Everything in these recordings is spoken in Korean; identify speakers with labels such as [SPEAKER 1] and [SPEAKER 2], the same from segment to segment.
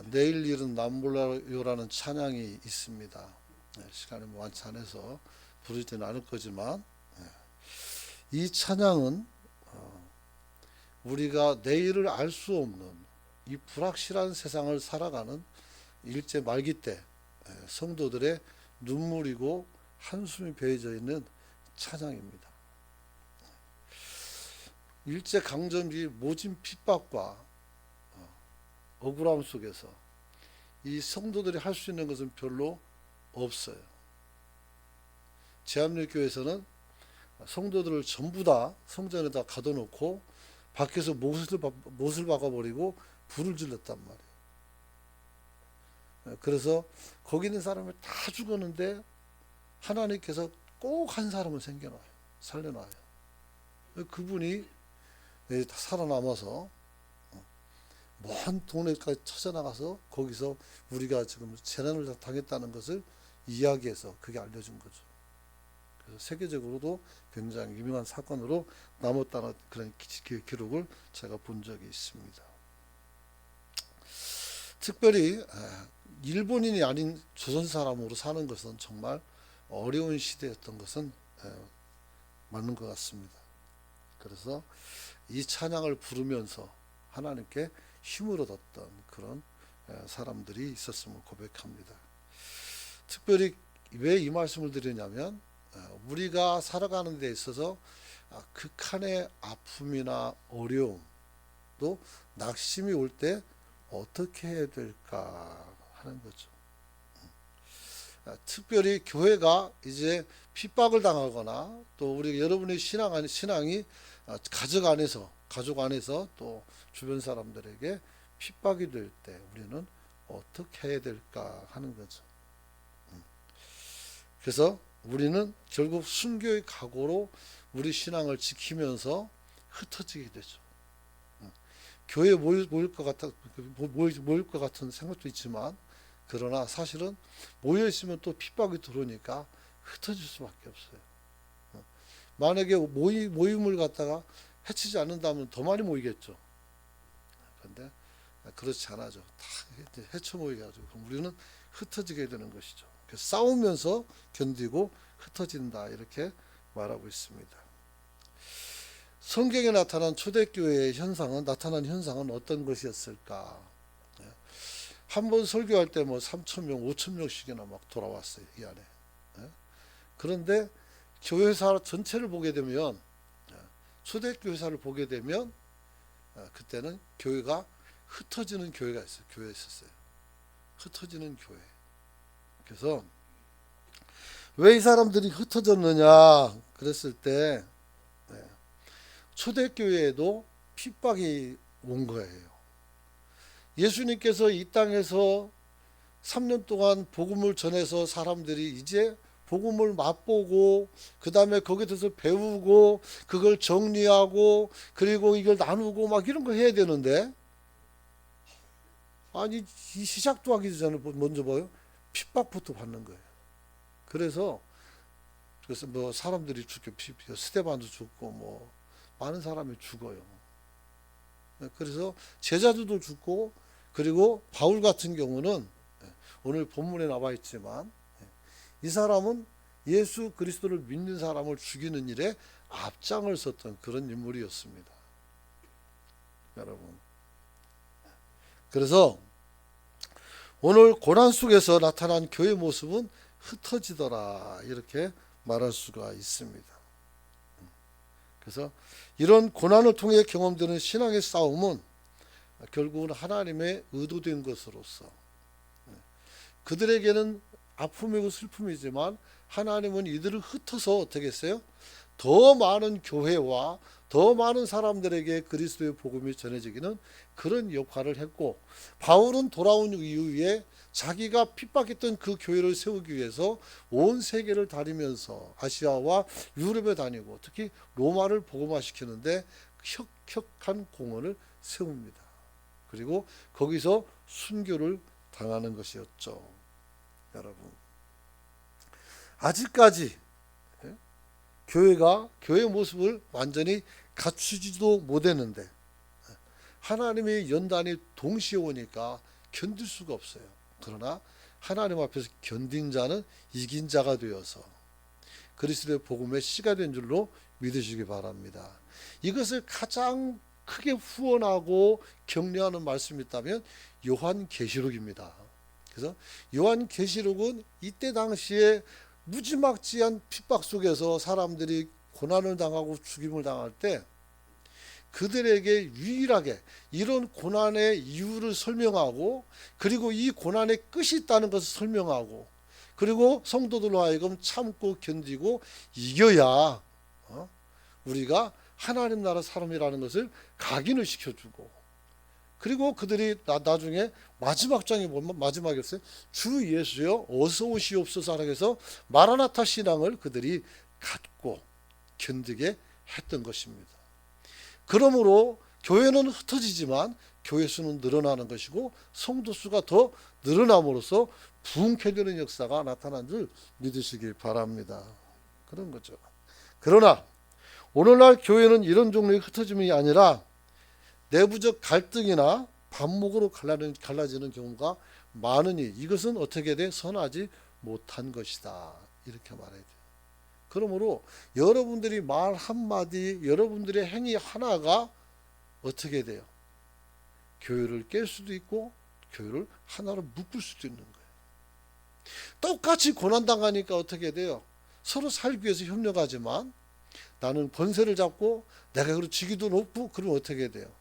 [SPEAKER 1] 내일 일은 남몰라요라는 찬양이 있습니다. 시간이 많지 않아서 부르지는 않을 거지만 이 찬양은 우리가 내일을 알 수 없는 이 불확실한 세상을 살아가는 일제 말기 때 성도들의 눈물이고 한숨이 베어져 있는 찬양입니다. 일제 강점기 모진 핍박과 억울함 속에서 이 성도들이 할 수 있는 것은 별로 없어요. 제합력교회에서는 성도들을 전부 다 성전에다 가둬놓고 밖에서 못을 박아버리고 불을 질렀단 말이에요. 그래서 거기 있는 사람을 다 죽었는데 하나님께서 꼭 한 사람을 살려놔요. 그분이 살아남아서 먼 동네까지 찾아나가서 거기서 우리가 지금 재난을 당했다는 것을 이야기해서 그게 알려준 거죠. 그래서 세계적으로도 굉장히 유명한 사건으로 남았다는 그런 기록을 제가 본 적이 있습니다. 특별히 일본인이 아닌 조선 사람으로 사는 것은 정말 어려운 시대였던 것은 맞는 것 같습니다. 그래서 이 찬양을 부르면서 하나님께 힘을 얻었던 그런 사람들이 있었음을 고백합니다. 특별히 왜 이 말씀을 드리냐면 우리가 살아가는 데 있어서 극한의 아픔이나 어려움 또 낙심이 올 때 어떻게 해야 될까 하는 거죠. 특별히 교회가 이제 핍박을 당하거나 또 우리 여러분의 신앙이 가족 안에서 또 주변 사람들에게 핍박이 될 때 우리는 어떻게 해야 될까 하는 거죠. 그래서 우리는 결국 순교의 각오로 우리 신앙을 지키면서 흩어지게 되죠. 교회에 모일 것 같은 생각도 있지만 그러나 사실은 모여 있으면 또 핍박이 들어오니까 흩어질 수밖에 없어요. 만약에 모임을 갖다가 해치지 않는다면 더 많이 모이겠죠. 그런데 그렇지 않아죠. 다 해쳐 모이가지고 우리는 흩어지게 되는 것이죠. 싸우면서 견디고 흩어진다 이렇게 말하고 있습니다. 성경에 나타난 초대교회의 나타난 현상은 어떤 것이었을까? 한 번 설교할 때 3,000명, 5,000명씩이나 막 돌아왔어요, 이 안에. 그런데 교회사 전체를 보게 되면, 초대교회사를 보게 되면, 그때는 교회가 흩어지는 교회가 있어요. 교회에 있었어요. 흩어지는 교회. 그래서 왜 이 사람들이 흩어졌느냐 그랬을 때 초대교회에도 핍박이 온 거예요. 예수님께서 이 땅에서 3년 동안 복음을 전해서 사람들이 이제 복음을 맛보고 그 다음에 거기에 대해서 배우고 그걸 정리하고 그리고 이걸 나누고 막 이런 거 해야 되는데 아니 이 시작도 하기 전에 먼저 뭐요? 핍박부터 받는 거예요. 그래서 뭐 사람들이 죽고 스데반도 죽고 많은 사람이 죽어요. 그래서 제자들도 죽고 그리고 바울 같은 경우는 오늘 본문에 나와 있지만 이 사람은 예수 그리스도를 믿는 사람을 죽이는 일에 앞장을 섰던 그런 인물이었습니다. 여러분. 그래서 오늘 고난 속에서 나타난 교회 모습은 흩어지더라 이렇게 말할 수가 있습니다. 그래서 이런 고난을 통해 경험되는 신앙의 싸움은 결국은 하나님의 의도된 것으로서 그들에게는 아픔이고 슬픔이지만 하나님은 이들을 흩어서 어떻게 했어요? 더 많은 교회와 더 많은 사람들에게 그리스도의 복음이 전해지기는 그런 역할을 했고 바울은 돌아온 이후에 자기가 핍박했던 그 교회를 세우기 위해서 온 세계를 다니면서 아시아와 유럽에 다니고 특히 로마를 복음화시키는데 혁혁한 공헌을 세웁니다. 그리고 거기서 순교를 당하는 것이었죠. 여러분 아직까지 교회의 모습을 완전히 갖추지도 못했는데 하나님의 연단이 동시에 오니까 견딜 수가 없어요. 그러나 하나님 앞에서 견딘 자는 이긴 자가 되어서 그리스도의 복음의 씨가 된 줄로 믿으시기 바랍니다. 이것을 가장 크게 후원하고 격려하는 말씀이 있다면 요한계시록입니다. 그래서 요한계시록은 이때 당시에 무지막지한 핍박 속에서 사람들이 고난을 당하고 죽임을 당할 때 그들에게 유일하게 이런 고난의 이유를 설명하고, 그리고 이 고난의 끝이 있다는 것을 설명하고, 그리고 성도들로 하여금 참고 견디고 이겨야 우리가 하나님 나라 사람이라는 것을 각인을 시켜주고, 그리고 그들이 나중에 마지막 장이 뭐면 마지막이었어요. 주 예수여 어서 오시옵소서 하라 해서 마라나타 신앙을 그들이 갖고 견디게 했던 것입니다. 그러므로 교회는 흩어지지만 교회 수는 늘어나는 것이고 성도 수가 더 늘어남으로써 부흥케 되는 역사가 나타난 줄 믿으시기 바랍니다. 그런 거죠. 그러나 오늘날 교회는 이런 종류의 흩어짐이 아니라 내부적 갈등이나 반목으로 갈라지는 경우가 많으니 이것은 어떻게 돼? 선하지 못한 것이다. 이렇게 말해야 돼요. 그러므로 여러분들이 말 한마디, 여러분들의 행위 하나가 어떻게 돼요? 교회를 깰 수도 있고 교회를 하나로 묶을 수도 있는 거예요. 똑같이 고난당하니까 어떻게 돼요? 서로 살기 위해서 협력하지만 나는 권세를 잡고 내가 그걸 지기도 높고 그러면 어떻게 돼요?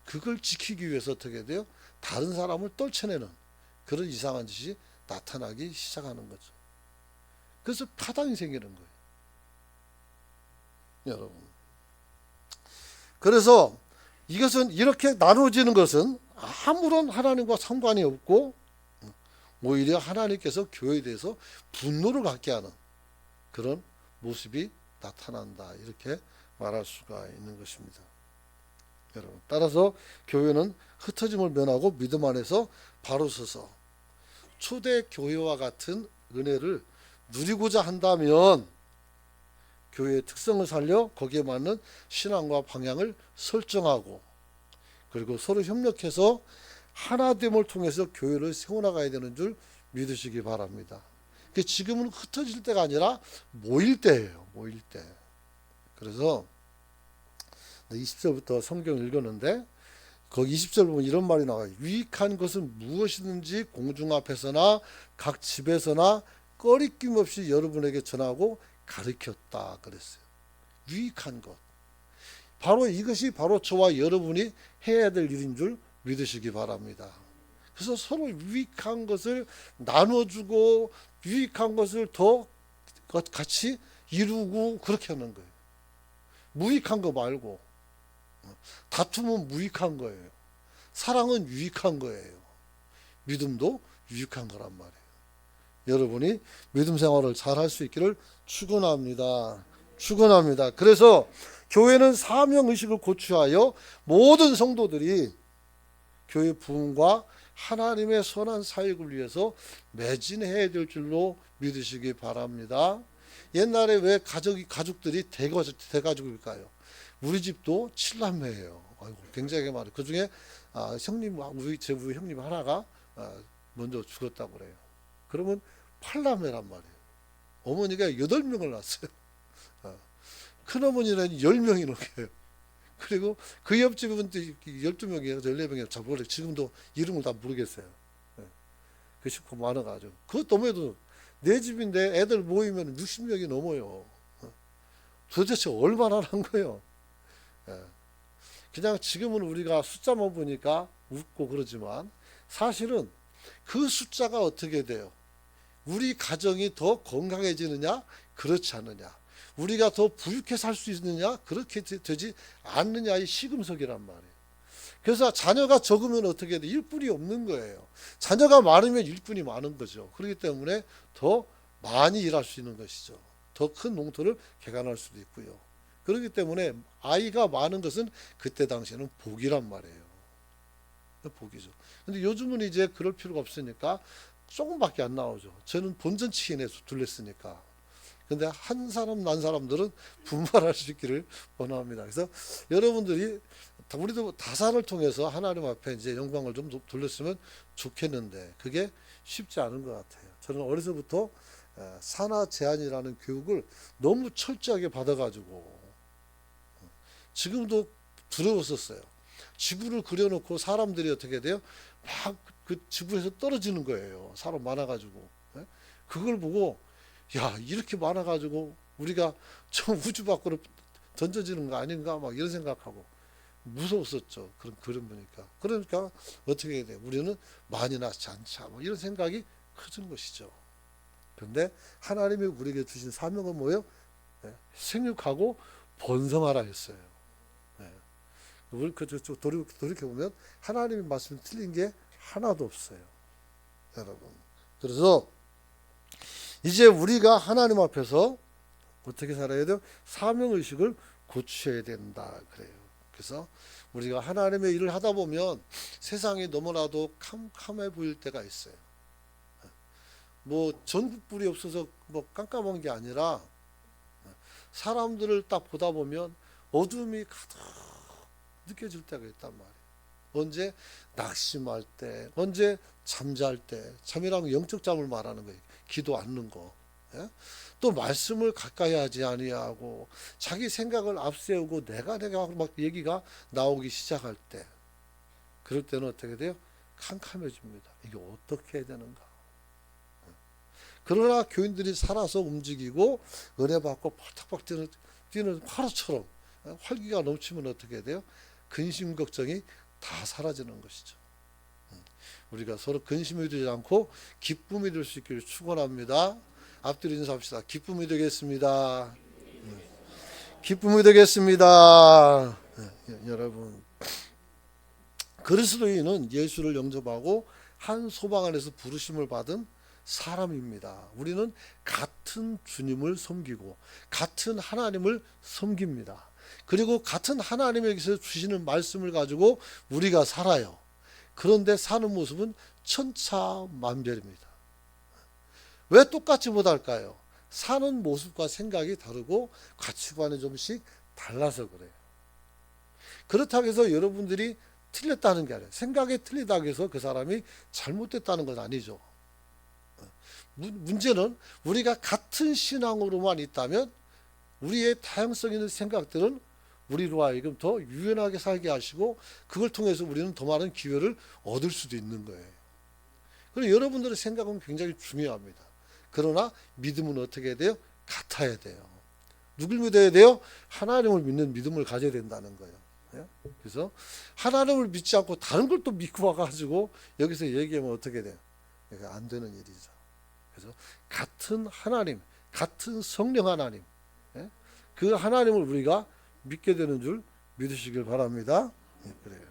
[SPEAKER 1] 그걸 지키기 위해서 어떻게 돼요? 다른 사람을 떨쳐내는 그런 이상한 짓이 나타나기 시작하는 거죠. 그래서 파당이 생기는 거예요. 여러분. 그래서 이것은 이렇게 나누어지는 것은 아무런 하나님과 상관이 없고 오히려 하나님께서 교회에 대해서 분노를 갖게 하는 그런 모습이 나타난다. 이렇게 말할 수가 있는 것입니다. 여러분. 따라서 교회는 흩어짐을 면하고 믿음 안에서 바로 서서 초대 교회와 같은 은혜를 누리고자 한다면 교회의 특성을 살려 거기에 맞는 신앙과 방향을 설정하고, 그리고 서로 협력해서 하나됨을 통해서 교회를 세워나가야 되는 줄 믿으시기 바랍니다. 지금은 흩어질 때가 아니라 모일 때예요. 모일 때. 그래서 20절부터 성경 읽었는데 거기 20절 보면 이런 말이 나와요. 유익한 것은 무엇이든지 공중 앞에서나 각 집에서나 꺼리낌 없이 여러분에게 전하고 가르쳤다 그랬어요. 유익한 것. 바로 이것이 바로 저와 여러분이 해야 될 일인 줄 믿으시기 바랍니다. 그래서 서로 유익한 것을 나눠주고 유익한 것을 더 같이 이루고 그렇게 하는 거예요. 무익한 거 말고. 다툼은 무익한 거예요. 사랑은 유익한 거예요. 믿음도 유익한 거란 말이에요. 여러분이 믿음 생활을 잘 할 수 있기를 축원합니다. 축원합니다. 그래서 교회는 사명의식을 고취하여 모든 성도들이 교회 부흥과 하나님의 선한 사역을 위해서 매진해야 될 줄로 믿으시기 바랍니다. 옛날에 왜 가족들이 대가족일까요? 우리 집도 7남매예요. 굉장히 많아요. 그 중에 제 형님 하나가 먼저 죽었다고 그래요. 그러면 8남매란 말이에요. 어머니가 8명을 낳았어요. 큰어머니는 10명이 넘겨요. 그리고 그 옆집은 12명이에요. 14명이에요. 잘 모르겠어요. 지금도 이름을 다 모르겠어요. 그 식구 많아가지고. 그것도 뭐해도 내 집인데 애들 모이면 60명이 넘어요. 도대체 얼마나 한 거예요. 그냥 지금은 우리가 숫자만 보니까 웃고 그러지만 사실은 그 숫자가 어떻게 돼요? 우리 가정이 더 건강해지느냐? 그렇지 않느냐? 우리가 더 부유하게 살 수 있느냐? 그렇게 되지 않느냐의 시금석이란 말이에요. 그래서 자녀가 적으면 어떻게 돼? 일꾼이 없는 거예요. 자녀가 많으면 일꾼이 많은 거죠. 그렇기 때문에 더 많이 일할 수 있는 것이죠. 더 큰 농토를 개간할 수도 있고요. 그렇기 때문에 아이가 많은 것은 그때 당시에는 복이란 말이에요. 복이죠. 근데 요즘은 이제 그럴 필요가 없으니까 조금밖에 안 나오죠. 저는 본전치킨에서 둘렸으니까. 근데 한 사람 난 사람들은 분발할 수 있기를 원합니다. 그래서 여러분들이 우리도 다사를 통해서 하나님 앞에 이제 영광을 좀 돌렸으면 좋겠는데 그게 쉽지 않은 것 같아요. 저는 어려서부터 산하 제한이라는 교육을 너무 철저하게 받아가지고 지금도 두려웠었어요. 지구를 그려놓고 사람들이 어떻게 돼요? 막 그 지구에서 떨어지는 거예요. 사람 많아가지고. 그걸 보고 야 이렇게 많아가지고 우리가 저 우주 밖으로 던져지는 거 아닌가 막 이런 생각하고 무서웠었죠. 그런 그림 보니까. 그러니까 어떻게 해야 돼? 우리는 많이 낳지 않자. 뭐 이런 생각이 커진 것이죠. 그런데 하나님이 우리에게 주신 사명은 뭐예요? 생육하고 번성하라 했어요. 우리 돌이켜 보면 하나님의 말씀 틀린 게 하나도 없어요, 여러분. 그래서 이제 우리가 하나님 앞에서 어떻게 살아야 돼요? 사명 의식을 고쳐야 된다 그래요. 그래서 우리가 하나님의 일을 하다 보면 세상이 너무나도 캄캄해 보일 때가 있어요. 뭐 전국불이 없어서 뭐 깜깜한 게 아니라 사람들을 딱 보다 보면 어둠이 가득 느껴질 때가 있단 말이에요. 언제? 낙심할 때, 언제? 잠잘 때. 잠이라는 영적 잠을 말하는 거예요. 기도 않는 거. 또 말씀을 가까이 하지 아니하고 자기 생각을 앞세우고 내가 막 얘기가 나오기 시작할 때, 그럴 때는 어떻게 돼요? 캄캄해집니다. 이게 어떻게 해야 되는가? 그러나 교인들이 살아서 움직이고 은혜 받고 펄떡펄떡 뛰는 화로처럼 활기가 넘치면 어떻게 돼요? 근심 걱정이 다 사라지는 것이죠. 우리가 서로 근심이 되지 않고 기쁨이 될 수 있기를 축원합니다. 앞뒤로 인사합시다. 기쁨이 되겠습니다. 기쁨이 되겠습니다. 여러분, 그리스도인은 예수를 영접하고 한 소망 안에서 부르심을 받은 사람입니다. 우리는 같은 주님을 섬기고 같은 하나님을 섬깁니다. 그리고 같은 하나님에게서 주시는 말씀을 가지고 우리가 살아요. 그런데 사는 모습은 천차만별입니다. 왜 똑같이 못할까요? 사는 모습과 생각이 다르고 가치관이 좀씩 달라서 그래요. 그렇다고 해서 여러분들이 틀렸다는 게 아니에요. 생각이 틀리다고 해서 그 사람이 잘못됐다는 건 아니죠. 문제는 우리가 같은 신앙으로만 있다면 우리의 다양성 있는 생각들은 우리로 하여금 더 유연하게 살게 하시고 그걸 통해서 우리는 더 많은 기회를 얻을 수도 있는 거예요. 그리고 여러분들의 생각은 굉장히 중요합니다. 그러나 믿음은 어떻게 해야 돼요? 같아야 돼요. 누굴 믿어야 돼요? 하나님을 믿는 믿음을 가져야 된다는 거예요. 그래서 하나님을 믿지 않고 다른 걸 또 믿고 와가지고 여기서 얘기하면 어떻게 돼요? 안 되는 일이죠. 그래서 같은 하나님, 같은 성령 하나님, 그 하나님을 우리가 믿게 되는 줄 믿으시길 바랍니다. 그래요.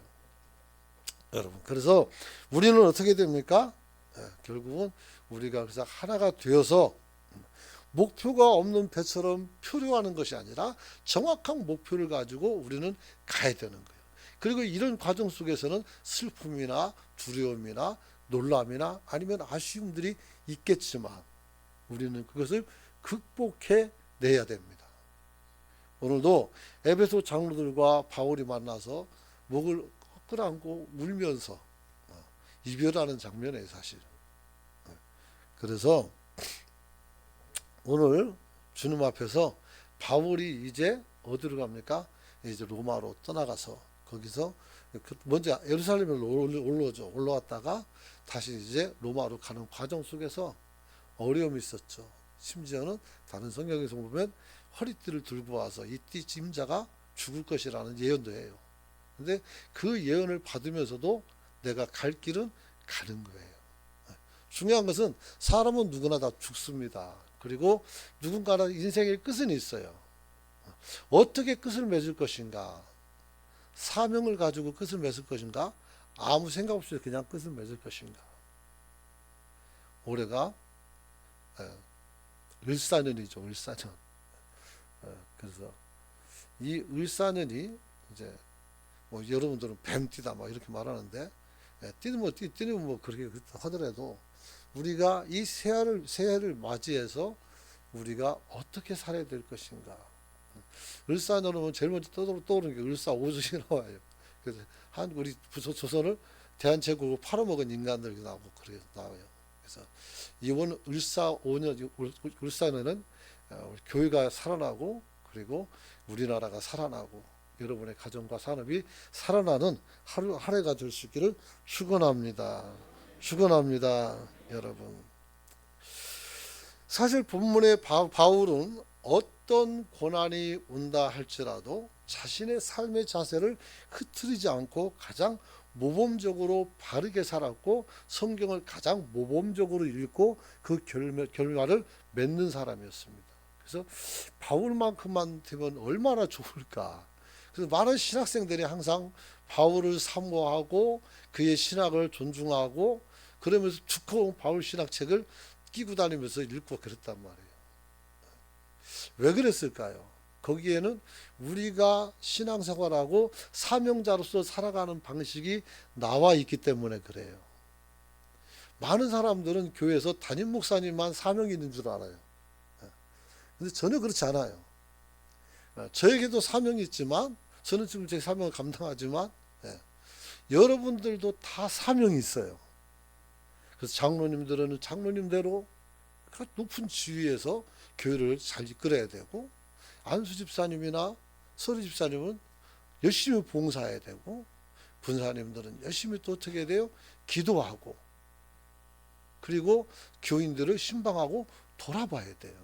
[SPEAKER 1] 여러분, 그래서 우리는 어떻게 됩니까? 결국은 우리가 그래서 하나가 되어서 목표가 없는 배처럼 표류하는 것이 아니라 정확한 목표를 가지고 우리는 가야 되는 거예요. 그리고 이런 과정 속에서는 슬픔이나 두려움이나 놀람이나 아니면 아쉬움들이 있겠지만 우리는 그것을 극복해 내야 됩니다. 오늘도 에베소 장로들과 바울이 만나서 목을 끌어안고 울면서 이별하는 장면이에요, 사실. 그래서 오늘 주님 앞에서 바울이 이제 어디로 갑니까? 이제 로마로 떠나가서 거기서 먼저 예루살렘으로 올라왔다가 다시 이제 로마로 가는 과정 속에서 어려움이 있었죠. 심지어는 다른 성경에서 보면 허리띠를 들고 와서 이띠 짐자가 죽을 것이라는 예언도 해요. 근데 그 예언을 받으면서도 내가 갈 길은 가는 거예요. 중요한 것은 사람은 누구나 다 죽습니다. 그리고 누군가는 인생의 끝은 있어요. 어떻게 끝을 맺을 것인가? 사명을 가지고 끝을 맺을 것인가? 아무 생각 없이 그냥 끝을 맺을 것인가? 올해가 을사년이죠. 을사년. 그래서 이 을사년이 이제 뭐 여러분들은 뱀띠다 막 이렇게 말하는데 뛰는 뭐 그렇게 하더라도 우리가 이 새해를 맞이해서 우리가 어떻게 살아야 될 것인가? 을사년은 제일 먼저 떠오르는 게 을사오증이 나와요. 그래서 우리 조선을 대한제국으로 팔아먹은 인간들 나오고 그래 나와요. 그래서 이번 을사 5년 을사년은 교회가 살아나고 그리고 우리나라가 살아나고 여러분의 가정과 산업이 살아나는 한 해가 될 수 있기를 축원합니다. 축원합니다, 여러분. 사실 본문의 바울은 어떤 고난이 온다 할지라도 자신의 삶의 자세를 흐트리지 않고 가장 모범적으로 바르게 살았고 성경을 가장 모범적으로 읽고 그 결말을 맺는 사람이었습니다. 그래서 바울만큼만 되면 얼마나 좋을까. 그래서 많은 신학생들이 항상 바울을 사모하고 그의 신학을 존중하고 그러면서 두꺼운 바울 신학책을 끼고 다니면서 읽고 그랬단 말이에요. 왜 그랬을까요? 거기에는 우리가 신앙생활하고 사명자로서 살아가는 방식이 나와 있기 때문에 그래요. 많은 사람들은 교회에서 담임 목사님만 사명이 있는 줄 알아요. 근데 전혀 그렇지 않아요. 저에게도 사명이 있지만 저는 지금 제 사명을 감당하지만 여러분들도 다 사명이 있어요. 그래서 장로님들은 장로님대로 높은 지위에서 교회를 잘 이끌어야 되고 안수 집사님이나 서리 집사님은 열심히 봉사해야 되고 분사님들은 열심히 또 어떻게 해야 돼요? 기도하고 그리고 교인들을 신방하고 돌아봐야 돼요.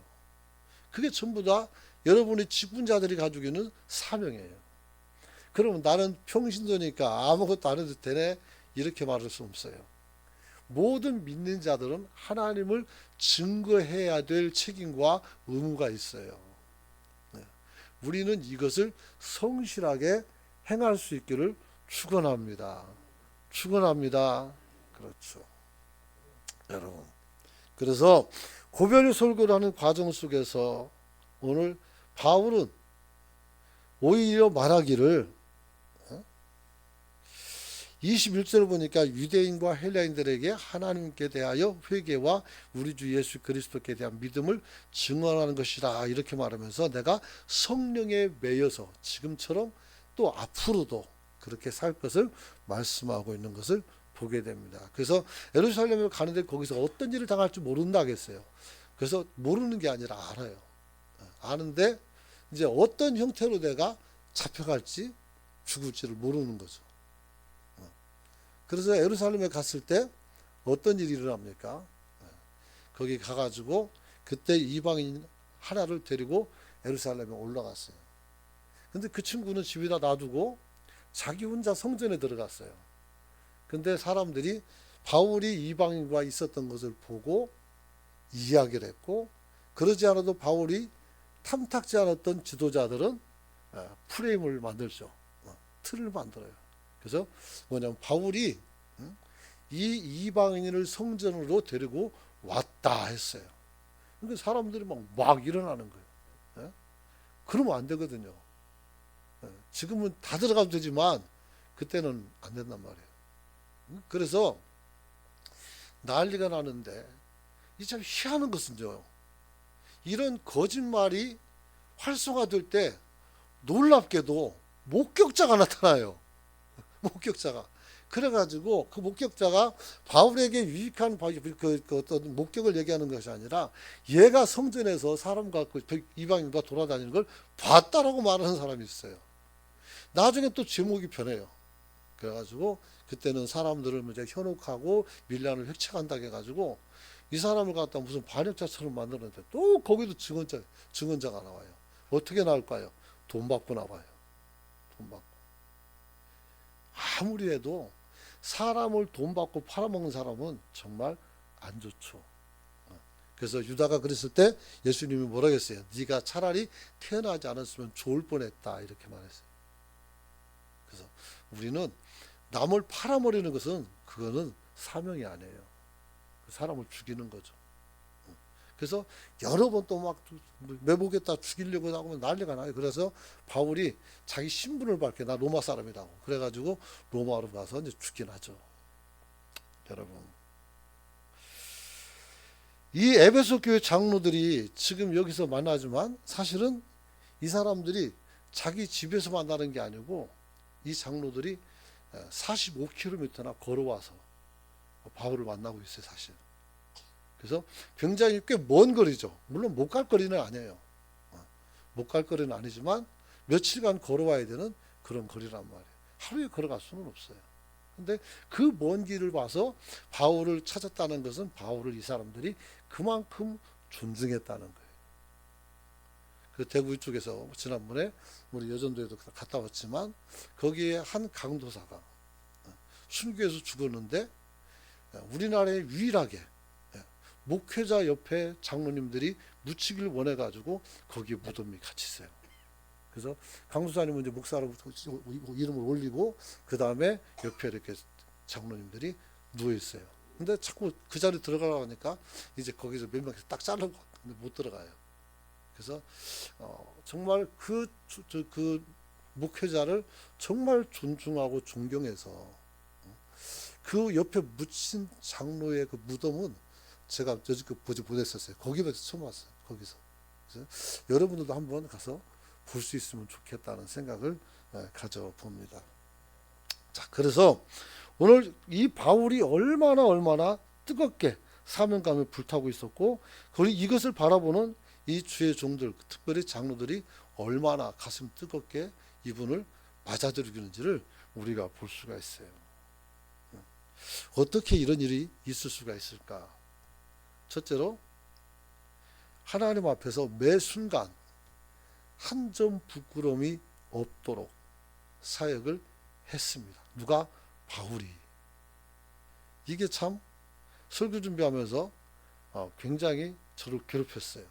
[SPEAKER 1] 그게 전부 다 여러분의 직분자들이 가지고 있는 사명이에요. 그러면 나는 평신도니까 아무것도 안 해도 되네 이렇게 말할 수 없어요. 모든 믿는 자들은 하나님을 증거해야 될 책임과 의무가 있어요. 우리는 이것을 성실하게 행할 수 있기를 축원합니다. 축원합니다. 그렇죠. 여러분. 그래서 고별의 설교를 하는 과정 속에서 오늘 바울은 오히려 말하기를 21절을 보니까 유대인과 헬라인들에게 하나님께 대하여 회개와 우리 주 예수 그리스도께 대한 믿음을 증언하는 것이다 이렇게 말하면서 내가 성령에 매여서 지금처럼 또 앞으로도 그렇게 살 것을 말씀하고 있는 것을 보게 됩니다. 그래서 예루살렘을 가는데 거기서 어떤 일을 당할지 모른다 하겠어요. 그래서 모르는 게 아니라 알아요. 아는데 이제 어떤 형태로 내가 잡혀갈지 죽을지를 모르는 거죠. 그래서 예루살렘에 갔을 때 어떤 일이 일어납니까? 거기 가가지고 그때 이방인 하나를 데리고 예루살렘에 올라갔어요. 근데 그 친구는 집에다 놔두고 자기 혼자 성전에 들어갔어요. 근데 사람들이 바울이 이방인과 있었던 것을 보고 이야기를 했고 그러지 않아도 바울이 탐탁지 않았던 지도자들은 프레임을 만들죠. 틀을 만들어요. 그래서 뭐냐면 바울이 이 이방인을 성전으로 데리고 왔다 했어요. 그러니까 사람들이 막 일어나는 거예요. 그러면 안 되거든요. 지금은 다 들어가도 되지만 그때는 안 된단 말이에요. 그래서 난리가 나는데 이 참 희한한 것은요. 이런 거짓말이 활성화될 때 놀랍게도 목격자가 나타나요. 목격자가. 그래가지고 그 목격자가 바울에게 유익한 그 어떤 목격을 얘기하는 것이 아니라 얘가 성전에서 사람과 이방인과 돌아다니는 걸 봤다라고 말하는 사람이 있어요. 나중에 또 제목이 변해요. 그래가지고 그때는 사람들을 이제 현혹하고 밀란을 획책한다 해가지고 이 사람을 갖다 무슨 반역자처럼 만들었는데 또 거기도 증언자가 나와요. 어떻게 나올까요? 돈 받고 나와요. 돈 받고. 아무리 해도 사람을 돈 받고 팔아먹는 사람은 정말 안 좋죠. 그래서 유다가 그랬을 때 예수님이 뭐라고 했어요? 네가 차라리 태어나지 않았으면 좋을 뻔했다 이렇게 말했어요. 그래서 우리는 남을 팔아먹는 것은 그거는 사명이 아니에요. 사람을 죽이는 거죠. 그래서 여러 번 또 막 매복했다 죽이려고 하면 난리가 나요. 그래서 바울이 자기 신분을 밝혀 나 로마 사람이라고 그래가지고 로마로 가서 이제 죽긴 하죠. 여러분 이 에베소 교회 장로들이 지금 여기서 만나지만 사실은 이 사람들이 자기 집에서 만나는 게 아니고 이 장로들이 45km나 걸어와서 바울을 만나고 있어요, 사실. 그래서 굉장히 꽤 먼 거리죠. 물론 못 갈 거리는 아니에요. 못 갈 거리는 아니지만 며칠간 걸어와야 되는 그런 거리란 말이에요. 하루에 걸어갈 수는 없어요. 근데 그 먼 길을 봐서 바울을 찾았다는 것은 바울을 이 사람들이 그만큼 존중했다는 거예요. 그 대구 이쪽에서 지난번에 우리 여전도에도 갔다 왔지만 거기에 한 강도사가 순교해서 죽었는데 우리나라에 유일하게 목회자 옆에 장로님들이 묻히기를 원해 가지고 거기에 무덤이 같이 있어요. 그래서 강도사님은 이제 목사로 이름을 올리고 그 다음에 옆에 이렇게 장로님들이 누워 있어요. 근데 자꾸 그 자리 들어가려고 하니까 이제 거기서 몇 명씩 딱 자르고 근데 못 들어가요. 그래서 정말 그 목회자를 정말 존중하고 존경해서 그 옆에 묻힌 장로의 그 무덤은 제가 여지껏 보지 못했었어요. 거기서 처음 왔어요. 거기서. 그래서 여러분들도 한번 가서 볼 수 있으면 좋겠다는 생각을 가져봅니다. 자, 그래서 오늘 이 바울이 얼마나 뜨겁게 사명감에 불타고 있었고, 그리고 이것을 바라보는 이 주의 종들, 특별히 장로들이 얼마나 가슴 뜨겁게 이분을 맞아들이는지를 우리가 볼 수가 있어요. 어떻게 이런 일이 있을 수가 있을까? 첫째로 하나님 앞에서 매 순간 한 점 부끄러움이 없도록 사역을 했습니다. 누가? 바울이. 이게 참 설교 준비하면서 굉장히 저를 괴롭혔어요.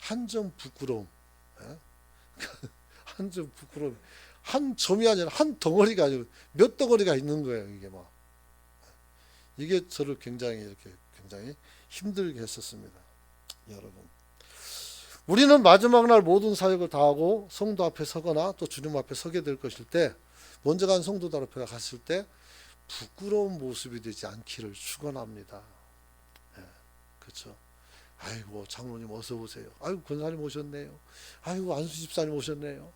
[SPEAKER 1] 한 점 부끄러움. 한 점 부끄러움. 한 점이 아니라 한 덩어리가 아니고 몇 덩어리가 있는 거예요. 이게 막. 이게 저를 굉장히 힘들게 했었습니다. 여러분. 우리는 마지막 날 모든 사역을 다하고 성도 앞에 서거나 또 주님 앞에 서게 될 것일 때, 먼저 간 성도들 앞에 갔을 때 부끄러운 모습이 되지 않기를 축원합니다. 그렇죠. 아이고 장로님 어서 오세요. 아이고 권사님 오셨네요. 아이고 안수 집사님 오셨네요.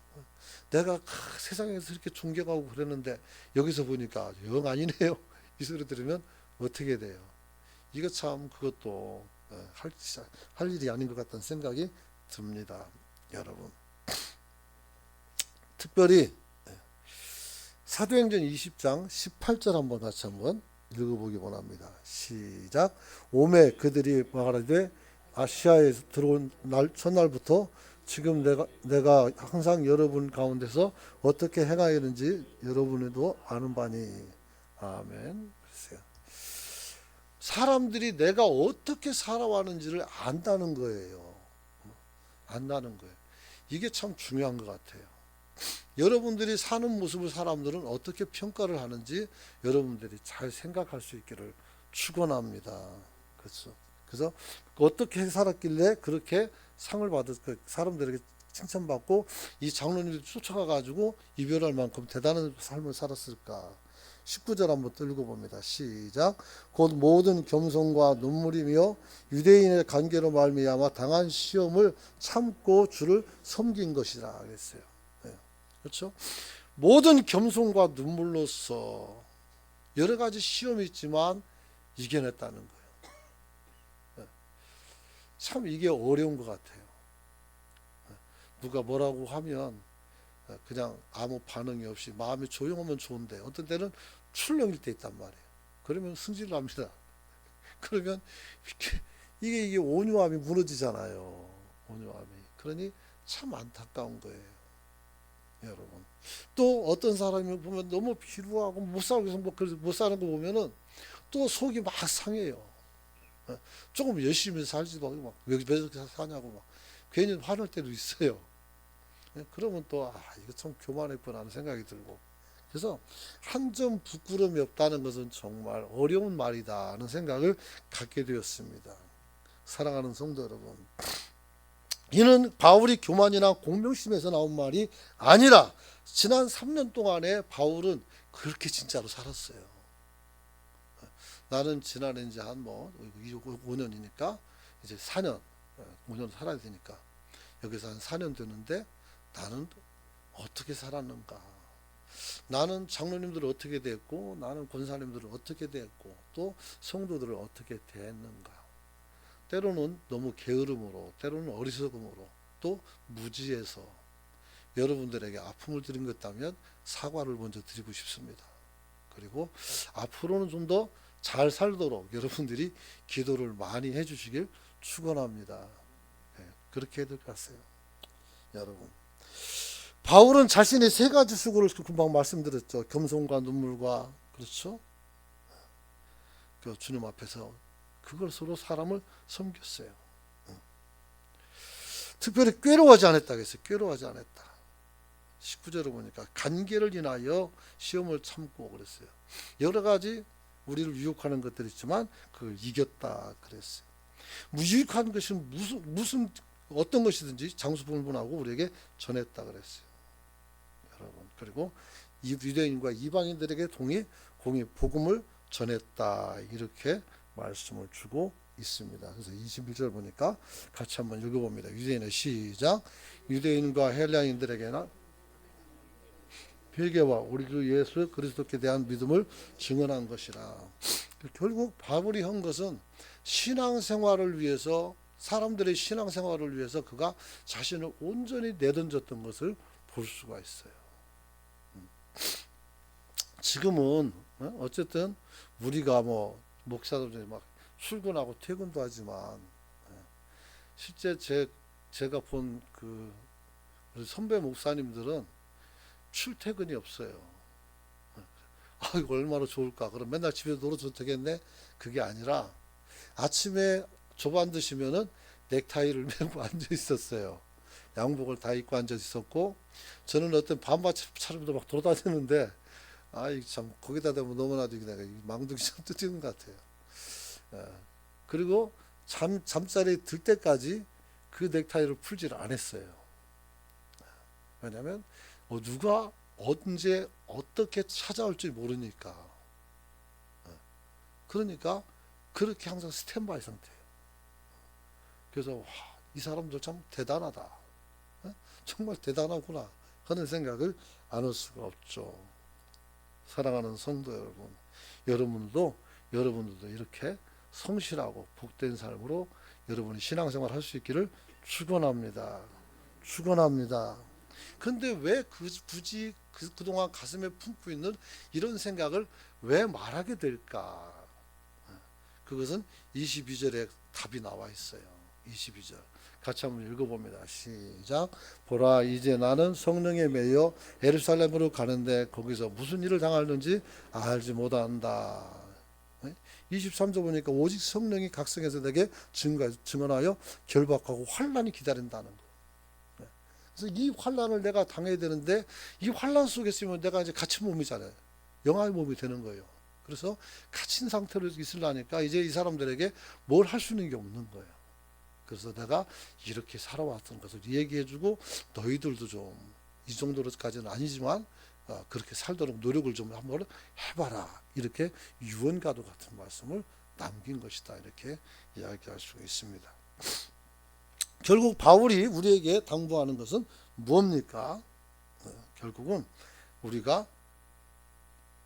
[SPEAKER 1] 내가 세상에서 이렇게 존경하고 그랬는데 여기서 보니까 영 아니네요. 이 소리 들으면 어떻게 돼요? 이거 참 그것도 할 일이 아닌 것 같다는 생각이 듭니다. 여러분. 특별히 사도행전 20장 18절 한번 같이 한번 읽어보기 원합니다. 시작. 오매 그들이 말하되 아시아에 들어온 첫날부터 지금 내가 항상 여러분 가운데서 어떻게 행하였는지 여러분도 아는 바니. 아멘. 글쎄요. 사람들이 내가 어떻게 살아왔는지를 안다는 거예요. 안다는 거예요. 이게 참 중요한 것 같아요. 여러분들이 사는 모습을 사람들은 어떻게 평가를 하는지 여러분들이 잘 생각할 수 있기를 축원합니다. 그렇죠. 그래서 어떻게 살았길래 그렇게 상을 받을 사람들에게 칭찬받고 이 장로님들이 쫓아가 가지고 이별할 만큼 대단한 삶을 살았을까? 19절 한번 읽어봅니다. 시작. 곧 모든 겸손과 눈물이며 유대인의 관계로 말미암아 당한 시험을 참고 주를 섬긴 것이라 그랬어요. 그렇죠? 모든 겸손과 눈물로서 여러 가지 시험이 있지만 이겨냈다는 거예요. 참 이게 어려운 것 같아요. 누가 뭐라고 하면 그냥 아무 반응이 없이 마음이 조용하면 좋은데 어떤 때는 출렁일 때 있단 말이에요. 그러면 승질을 합니다. 그러면 이게 온유함이 무너지잖아요. 온유함이. 그러니 참 안타까운 거예요. 여러분. 또 어떤 사람이 보면 너무 피로하고 못 살고 못 사는 거 보면은 또 속이 막 상해요. 조금 열심히 살지도 않고 막 왜 저렇게 사냐고 막 괜히 화날 때도 있어요. 그러면 또 이거 참 교만했구나 하는 생각이 들고, 그래서 한 점 부끄러움이 없다는 것은 정말 어려운 말이다 하는 생각을 갖게 되었습니다. 사랑하는 성도 여러분, 이는 바울이 교만이나 공명심에서 나온 말이 아니라 지난 3년 동안에 바울은 그렇게 진짜로 살았어요. 나는 지난해 이제 한 5년이니까 이제 4년, 5년 살아야 되니까 여기서 한 4년 되는데 나는 어떻게 살았는가? 나는 장로님들을 어떻게 대했고, 나는 권사님들을 어떻게 대했고, 또 성도들을 어떻게 대했는가. 때로는 너무 게으름으로, 때로는 어리석음으로, 또 무지해서 여러분들에게 아픔을 드린 것 있다면 사과를 먼저 드리고 싶습니다. 그리고 앞으로는 좀 더 잘 살도록 여러분들이 기도를 많이 해주시길 축원합니다. 네, 그렇게 해야 될 것 같아요. 여러분, 바울은 자신의 세 가지 수고를 금방 말씀드렸죠. 겸손과 눈물과, 그렇죠? 그 주님 앞에서 그것으로 사람을 섬겼어요. 특별히 꾀로하지 않았다 그랬어요. 꾀로하지 않았다. 19절을 보니까 간계를 인하여 시험을 참고 그랬어요. 여러 가지 우리를 유혹하는 것들이 있지만 그걸 이겼다 그랬어요. 유익한 것은 무슨 어떤 것이든지 장수분분하고 우리에게 전했다 그랬어요. 여러분, 그리고 유대인과 이방인들에게 공히 복음을 전했다 이렇게 말씀을 주고 있습니다. 그래서 21절 보니까 같이 한번 읽어봅니다. 유대인의 시작. 유대인과 헬라인들에게나 회개와 우리 주 예수 그리스도께 대한 믿음을 증언한 것이라. 결국 바울이 한 것은 신앙생활을 위해서, 사람들의 신앙생활을 위해서 그가 자신을 온전히 내던졌던 것을 볼 수가 있어요. 지금은 어쨌든 우리가 뭐 목사들이 막 출근하고 퇴근도 하지만 실제 제가 본 그 선배 목사님들은 출퇴근이 없어요. 아, 이거 얼마나 좋을까. 그럼 맨날 집에서 놀아줘도 되겠네. 그게 아니라 아침에 조반 드시면은 넥타이를 메고 앉아 있었어요. 양복을 다 입고 앉아 있었고, 저는 어떤 반바 차림도 막 돌아다녔는데, 아이 참 거기다 대면 너무나도 내가 망둥이 좀 뜯는 것 같아요. 그리고 잠자리 들 때까지 그 넥타이를 풀지를 안 했어요. 왜냐하면 누가 언제 어떻게 찾아올지 모르니까. 그러니까 그렇게 항상 스탠바이 상태예요. 그래서 와, 이 사람들 참 대단하다. 정말 대단하구나 하는 생각을 안 할 수가 없죠. 사랑하는 성도 여러분, 여러분들도 이렇게 성실하고 복된 삶으로 여러분이 신앙생활 할 수 있기를 축원합니다. 축원합니다. 근데 왜 굳이 그동안 가슴에 품고 있는 이런 생각을 왜 말하게 될까? 그것은 22절에 답이 나와 있어요. 22절 같이 한번 읽어봅니다. 시작. 보라, 이제 나는 성령에 매여 예루살렘으로 가는데 거기서 무슨 일을 당하는지 알지 못한다. 23절 보니까 오직 성령이 각성해서 내게 증언하여 결박하고 환난이 기다린다는 거. 그래서 이 환난을 내가 당해야 되는데 이 환난 속에 있으면 내가 이제 갇힌 몸이잖아요. 영화의 몸이 되는 거예요. 그래서 갇힌 상태로 있으려니까 이제 이 사람들에게 뭘 할 수 있는 게 없는 거예요. 그래서 내가 이렇게 살아왔던 것을 얘기해주고 너희들도 좀 이 정도로까지는 아니지만 그렇게 살도록 노력을 좀 한번 해봐라. 이렇게 유언가도 같은 말씀을 남긴 것이다. 이렇게 이야기할 수가 있습니다. 결국 바울이 우리에게 당부하는 것은 무엇입니까? 결국은 우리가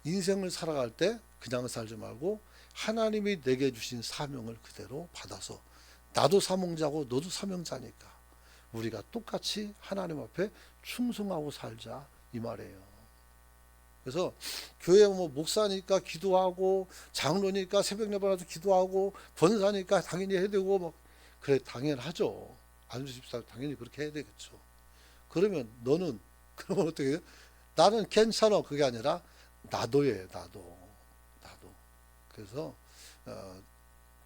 [SPEAKER 1] 인생을 살아갈 때 그냥 살지 말고 하나님이 내게 주신 사명을 그대로 받아서 나도 사명자고 너도 사명자니까 우리가 똑같이 하나님 앞에 충성하고 살자 이 말이에요. 그래서 교회 뭐 목사니까 기도하고 장로니까 새벽 예배라도 기도하고 권사니까 당연히 해야 되고 뭐 그래 당연하죠. 안수 집사 당연히 그렇게 해야 되겠죠. 그러면 너는 그러면 어떻게 해요? 나는 괜찮아 그게 아니라 나도예요. 나도. 그래서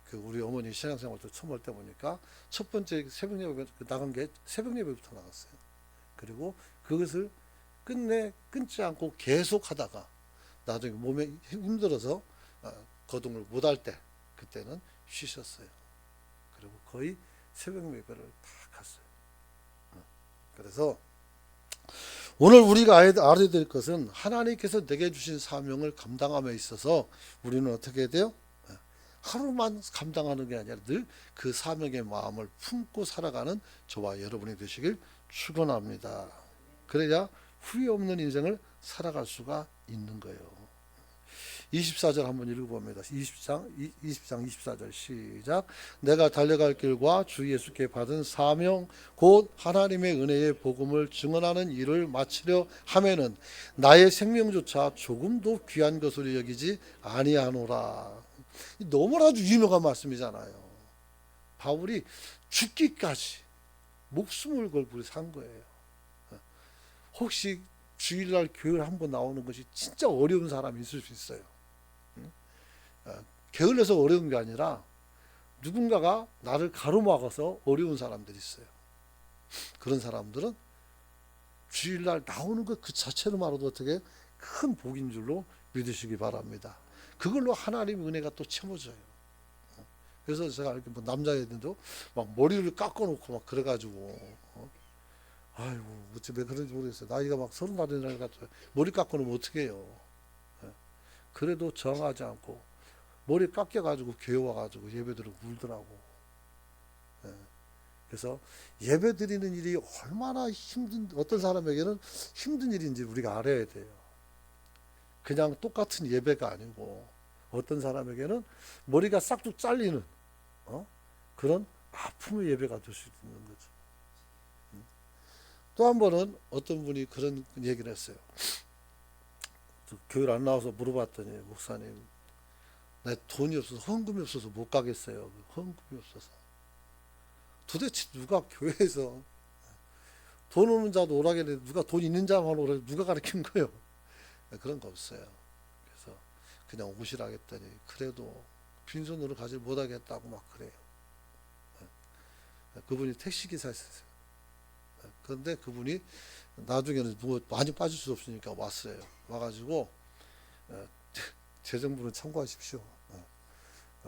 [SPEAKER 1] 그 우리 어머니 신앙생활 때 처음 할 때 보니까 첫 번째 새벽 예배 나간 게 새벽 예배부터 나갔어요. 그리고 그것을 끊지 않고 계속 하다가 나중에 몸에 힘들어서 거동을 못할 때 그때는 쉬셨어요. 그리고 거의 새벽 예배를 다 갔어요. 그래서 오늘 우리가 알아야 될 것은 하나님께서 내게 주신 사명을 감당함에 있어서 우리는 어떻게 해야 돼요? 하루만 감당하는 게 아니라 늘 그 사명의 마음을 품고 살아가는 저와 여러분이 되시길 축원합니다. 그래야 후회 없는 인생을 살아갈 수가 있는 거예요. 24절 한번 읽어봅니다. 20장 24절 시작. 내가 달려갈 길과 주 예수께 받은 사명 곧 하나님의 은혜의 복음을 증언하는 일을 마치려 하면은 나의 생명조차 조금도 귀한 것으로 여기지 아니하노라. 너무나도 유명한 말씀이잖아요. 바울이 죽기까지 목숨을 걸고 산 거예요. 혹시 주일날 교회를 한번 나오는 것이 진짜 어려운 사람이 있을 수 있어요. 게을러서 어려운 게 아니라 누군가가 나를 가로막아서 어려운 사람들이 있어요. 그런 사람들은 주일날 나오는 것 그 자체로만으로도 어떻게 큰 복인 줄로 믿으시기 바랍니다. 그걸로 하나님의 은혜가 또 채워져요. 그래서 제가 이렇게 뭐 남자애들도 막 머리를 깎아놓고 막 그래가지고 아이고 어째 왜 그런지 모르겠어요. 나이가 막 30살이 같아요. 머리 깎아놓으면 어떻게 해요. 그래도 정하지 않고 머리 깎여가지고 교회 와가지고 예배드리고 울더라고. 그래서 예배 드리는 일이 얼마나 어떤 사람에게는 힘든 일인지 우리가 알아야 돼요. 그냥 똑같은 예배가 아니고 어떤 사람에게는 머리가 싹둑 잘리는 그런 아픔의 예배가 될 수 있는 거죠. 또 한 번은 어떤 분이 그런 얘기를 했어요. 교회를 안 나와서 물어봤더니 목사님 내 돈이 없어서 헌금이 없어서 못 가겠어요. 헌금이 없어서. 도대체 누가 교회에서 돈 없는 자도 오라게 했는데 누가 돈 있는 자만 오라게 누가 가르친 거예요. 그런 거 없어요. 그래서 그냥 오시라 했더니 그래도 빈손으로 가지 못하겠다고 막 그래요. 그분이 택시기사였어요. 그런데 그분이 나중에는 뭐 많이 빠질 수 없으니까 왔어요. 와가지고 재정부는 참고하십시오.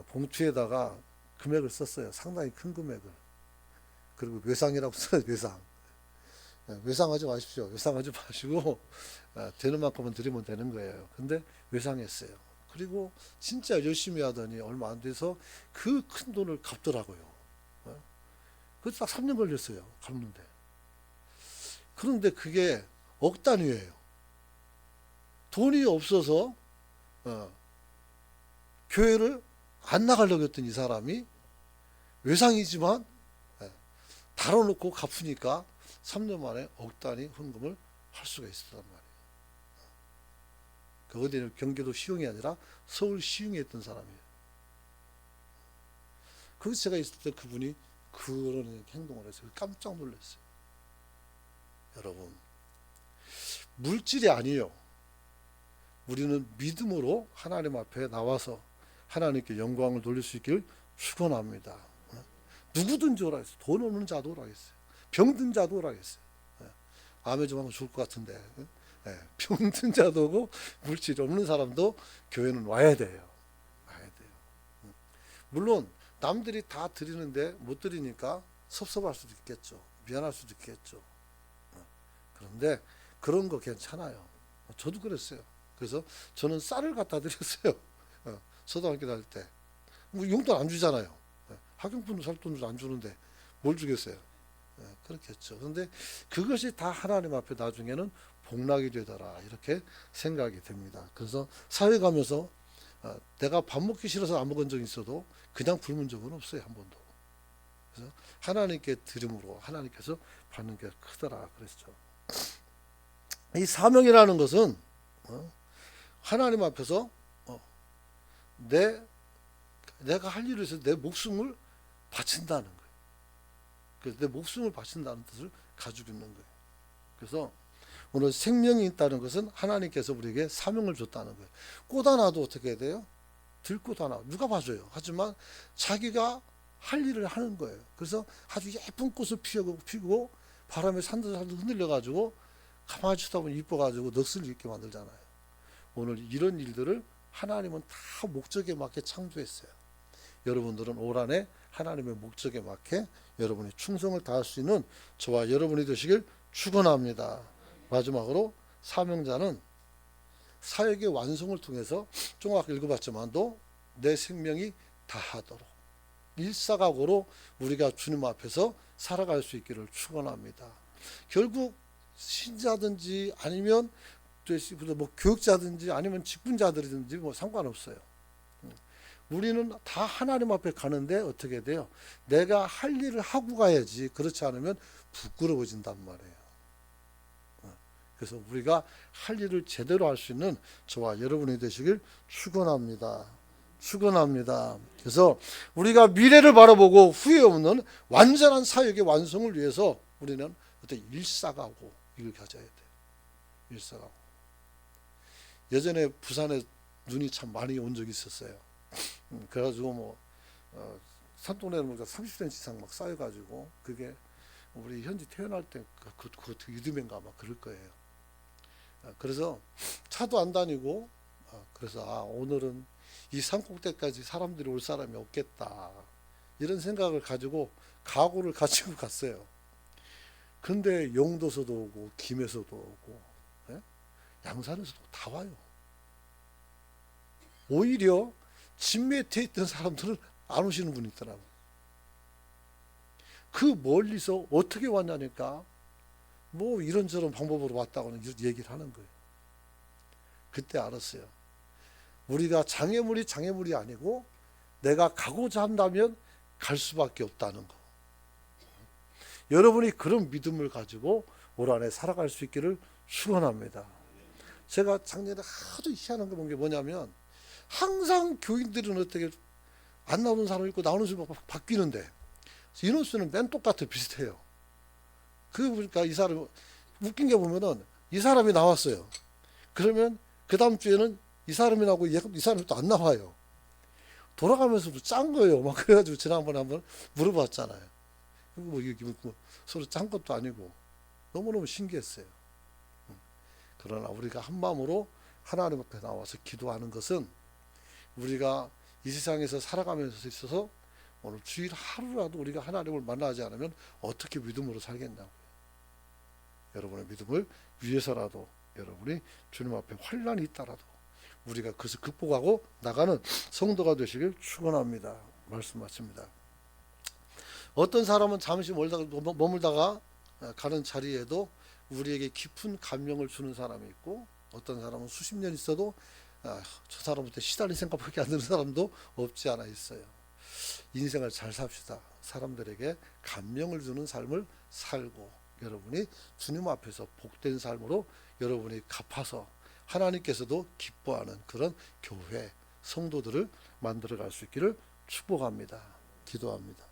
[SPEAKER 1] 봉투에다가 금액을 썼어요. 상당히 큰 금액을. 그리고 외상이라고 써요. 외상. 외상하지 마십시오. 외상하지 마시고 되는 만큼은 드리면 되는 거예요. 근데 외상했어요. 그리고 진짜 열심히 하더니 얼마 안 돼서 그 큰 돈을 갚더라고요. 그래서 딱 3년 걸렸어요. 갚는데. 그런데 그게 억 단위예요. 돈이 없어서 교회를 안 나가려고 했던 이 사람이 외상이지만 달아놓고 갚으니까 3년 만에 억 단위 헌금을 할 수가 있었단 말이에요. 그 어디는 경기도 시흥이 아니라 서울 시흥에 있던 사람이에요. 거기서 제가 있을 때 그분이 그런 행동을 했어요. 깜짝 놀랐어요. 여러분, 물질이 아니에요. 우리는 믿음으로 하나님 앞에 나와서 하나님께 영광을 돌릴 수 있기를 축원합니다. 누구든지 오라 했어요. 돈 없는 자도 오라 했어요. 병든 자도 오라 했어요. 아멘 좀 하면 좋을 것 같은데. 병든 자도 오고 물질이 없는 사람도 교회는 와야 돼요. 와야 돼요. 물론 남들이 다 드리는데 못 드리니까 섭섭할 수도 있겠죠. 미안할 수도 있겠죠. 그런데 그런 거 괜찮아요. 저도 그랬어요. 그래서 저는 쌀을 갖다 드렸어요. 초등학교 다닐 때. 뭐 용돈 안 주잖아요. 학용품도 살 돈도 안 주는데 뭘 주겠어요. 그렇겠죠. 그런데 그것이 다 하나님 앞에 나중에는 복락이 되더라 이렇게 생각이 됩니다. 그래서 사회 가면서 내가 밥 먹기 싫어서 안 먹은 적이 있어도 그냥 굶은 적은 없어요. 한 번도. 그래서 하나님께 드림으로 하나님께서 받는 게 크더라 그랬죠. 이 사명이라는 것은 하나님 앞에서 내가 할 일을 해서 내 목숨을 바친다는 거예요. 그래서 내 목숨을 바친다는 뜻을 가지고 있는 거예요. 그래서 오늘 생명이 있다는 것은 하나님께서 우리에게 사명을 줬다는 거예요. 꽃 하나도 어떻게 해야 돼요? 들꽃 하나 누가 봐줘요. 하지만 자기가 할 일을 하는 거예요. 그래서 아주 예쁜 꽃을 피우고 바람에 산들산들 흔들려가지고 가만히 쳐다보면 이뻐가지고 넋을 잃게 만들잖아요. 오늘 이런 일들을 하나님은 다 목적에 맞게 창조했어요. 여러분들은 올 한해 하나님의 목적에 맞게 여러분이 충성을 다할 수 있는 저와 여러분이 되시길 축원합니다. 마지막으로 사명자는 사역의 완성을 통해서 좀 아까 읽어봤지만도 내 생명이 다하도록 일사각오로 우리가 주님 앞에서 살아갈 수 있기를 축원합니다. 결국 신자든지 아니면 뭐 교육자든지 아니면 직분자들이든지 뭐 상관없어요. 우리는 다 하나님 앞에 가는데 어떻게 돼요? 내가 할 일을 하고 가야지. 그렇지 않으면 부끄러워진단 말이에요. 그래서 우리가 할 일을 제대로 할 수 있는 저와 여러분이 되시길 축원합니다. 축원합니다. 그래서 우리가 미래를 바라보고 후회 없는 완전한 사역의 완성을 위해서 우리는 어떤 일사가고 이걸 가져야 돼요. 일사가고. 예전에 부산에 눈이 참 많이 온 적이 있었어요. 그래가지고 뭐 산동네는 30cm 이상 막 쌓여가지고 그게 우리 현지 태어날 때 그 유두맨가 아마 그럴 거예요. 그래서 차도 안 다니고 그래서 오늘은 이 산꼭대기까지 사람들이 올 사람이 없겠다 이런 생각을 가지고 각오를 가지고 갔어요. 근데 영도서도 오고 김해서도 오고 양산에서도 다 와요. 오히려 진매에 있던 사람들은 안 오시는 분이 있더라고요. 그 멀리서 어떻게 왔냐니까 뭐 이런저런 방법으로 왔다고는 얘기를 하는 거예요. 그때 알았어요. 우리가 장애물이 아니고 내가 가고자 한다면 갈 수밖에 없다는 거. 여러분이 그런 믿음을 가지고 올 한해 살아갈 수 있기를 축원합니다. 제가 작년에 하도 희한한 거 본 게 뭐냐면 항상 교인들은 어떻게 안 나오는 사람 있고 나오는 사람 바뀌는데 인원수는 맨 똑같아 비슷해요. 그 보니까 이 사람 웃긴 게 보면은 이 사람이 나왔어요. 그러면 그 다음 주에는 이 사람이 나오고 이 사람이 또 안 나와요. 돌아가면서도 짠 거예요. 막 그래가지고 지난번에 한번 물어봤잖아요. 뭐 이게 뭐 서로 짠 것도 아니고 너무너무 신기했어요. 그러나 우리가 한 마음으로 하나님 앞에 나와서 기도하는 것은 우리가 이 세상에서 살아가면서 있어서 오늘 주일 하루라도 우리가 하나님을 만나지 않으면 어떻게 믿음으로 살겠냐고요. 여러분의 믿음을 위해서라도 여러분이 주님 앞에 환난이 있다라도 우리가 그것을 극복하고 나가는 성도가 되시길 축원합니다. 말씀 마칩니다. 어떤 사람은 잠시 머물다가 가는 자리에도 우리에게 깊은 감명을 주는 사람이 있고 어떤 사람은 수십 년 있어도 저 사람한테 시달린 생각밖에 안 드는 사람도 없지 않아 있어요. 인생을 잘 삽시다. 사람들에게 감명을 주는 삶을 살고 여러분이 주님 앞에서 복된 삶으로 여러분이 갚아서 하나님께서도 기뻐하는 그런 교회 성도들을 만들어갈 수 있기를 축복합니다. 기도합니다.